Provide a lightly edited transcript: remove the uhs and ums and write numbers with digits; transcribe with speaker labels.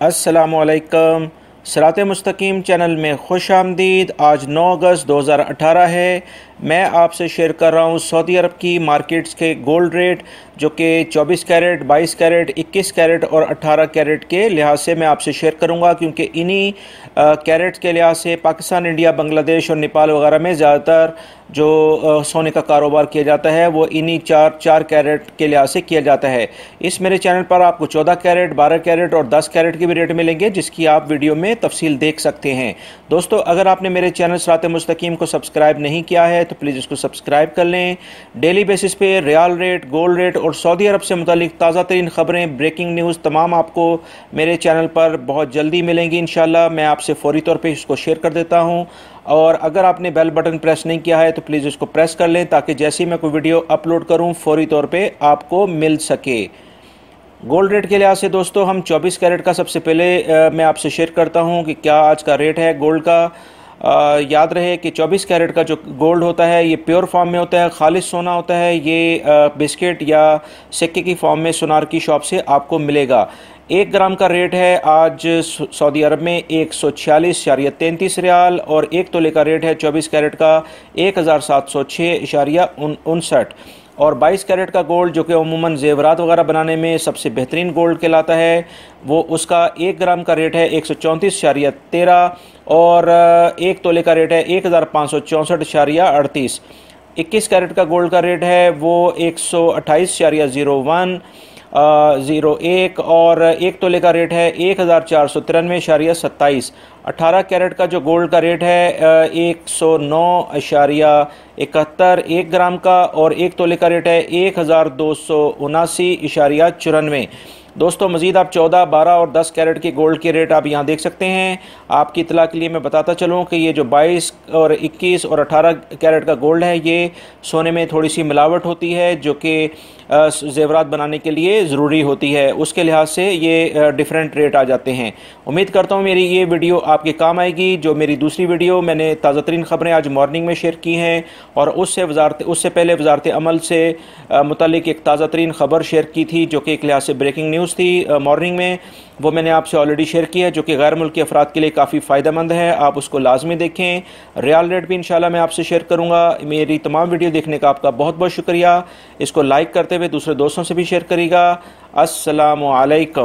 Speaker 1: अस्सलामुअलैकुम। सिरात मुस्तकीम चैनल में खुश आमदीद। आज 9 अगस्त 2018 है। मैं आपसे शेयर कर रहा हूँ सऊदी अरब की मार्केट्स के गोल्ड रेट, जो कि 24 कैरेट, 22 कैरेट, 21 कैरेट और 18 कैरेट के लिहाज से मैं आपसे शेयर करूँगा, क्योंकि इन्हीं कैरेट्स के लिहाज से पाकिस्तान, इंडिया, बांग्लादेश और नेपाल वगैरह में ज़्यादातर जो सोने का कारोबार किया जाता है वो इन्हीं चार कैरेट के लिहाज से किया जाता है। इस मेरे चैनल पर आपको 14 कैरेट, 12 कैरेट और 10 कैरेट के भी रेट मिलेंगे, जिसकी आप वीडियो में तफसील देख सकते हैं। दोस्तों, अगर आपने मेरे चैनल सिरात मुस्तकीम को सब्सक्राइब नहीं किया है तो प्लीज़ इसको सब्सक्राइब कर लें। डेली बेसिस पे रियाल रेट, गोल्ड रेट और सऊदी अरब से मुतालिक ताज़ा तरीन खबरें, ब्रेकिंग न्यूज़ तमाम आपको मेरे चैनल पर बहुत जल्दी मिलेंगी इंशाल्लाह। मैं आपसे फौरी तौर पे इसको शेयर कर देता हूं, और अगर आपने बेल बटन प्रेस नहीं किया है तो प्लीज़ इसको प्रेस कर लें, ताकि जैसे ही मैं कोई वीडियो अपलोड करूं फौरी तौर पे आपको मिल सके। गोल्ड रेट के लिहाज से दोस्तों, हम 24 कैरेट का सबसे पहले मैं आपसे शेयर करता हूं कि क्या आज का रेट है गोल्ड का। याद रहे कि 24 कैरेट का जो गोल्ड होता है ये प्योर फॉर्म में होता है, खालिस सोना होता है। ये बिस्किट या सिक्के की फॉर्म में सुनार की शॉप से आपको मिलेगा। 1 ग्राम का रेट है आज सऊदी अरब में 146.33 रियाल, और 1 तोले का रेट है 24 कैरेट का 1706.59। और 22 कैरेट का गोल्ड, जो कि अमूमन जेवरात वगैरह बनाने में सबसे बेहतरीन गोल्ड कहलाता है, वो उसका 1 ग्राम का रेट है 134.13, और 1 तोले का रेट है 1564.38। 21 कैरेट का गोल्ड का रेट है वो 128.01 01, और 1 तोले का रेट है 1493.27। 18 कैरेट का जो गोल्ड का रेट है 109.71 1 ग्राम का, और 1 तोले का रेट है 1279.94। दोस्तों, मज़ीद आप 14, 12 और 10 कैरेट के गोल्ड के रेट आप यहाँ देख सकते हैं। आपकी इतला के लिए मैं बताता चलूँ कि ये जो 22 और 21 और 18 कैरेट का गोल्ड है, ये सोने में थोड़ी सी मिलावट होती है, जो कि जेवरात बनाने के लिए ज़रूरी होती है। उसके लिहाज से ये डिफरेंट रेट आ जाते हैं। उम्मीद करता हूँ मेरी ये वीडियो आपके काम आएगी। जो मेरी दूसरी वीडियो मैंने ताज़ा तरीन खबरें आज मॉर्निंग में शेयर की हैं, और उससे पहले वजारत अमल से मुतालिक एक ताज़ा तरीन खबर शेयर की थी, जो कि एक लिहाज से ब्रेकिंग न्यूज़ थी मॉर्निंग में। वो मैंने आपसे ऑलरेडी शेयर किया है, जो कि गैर मुल्की अफराद के लिए काफ़ी फ़ायदेमंद है। आप उसको लाजमी देखें। रियाल रेट भी इंशाल्लाह मैं आपसे शेयर करूँगा। मेरी तमाम वीडियो देखने का आपका बहुत बहुत शुक्रिया। इसको लाइक करते हुए दूसरे दोस्तों से भी शेयर करिएगा। अस्सलामु अलैकुम।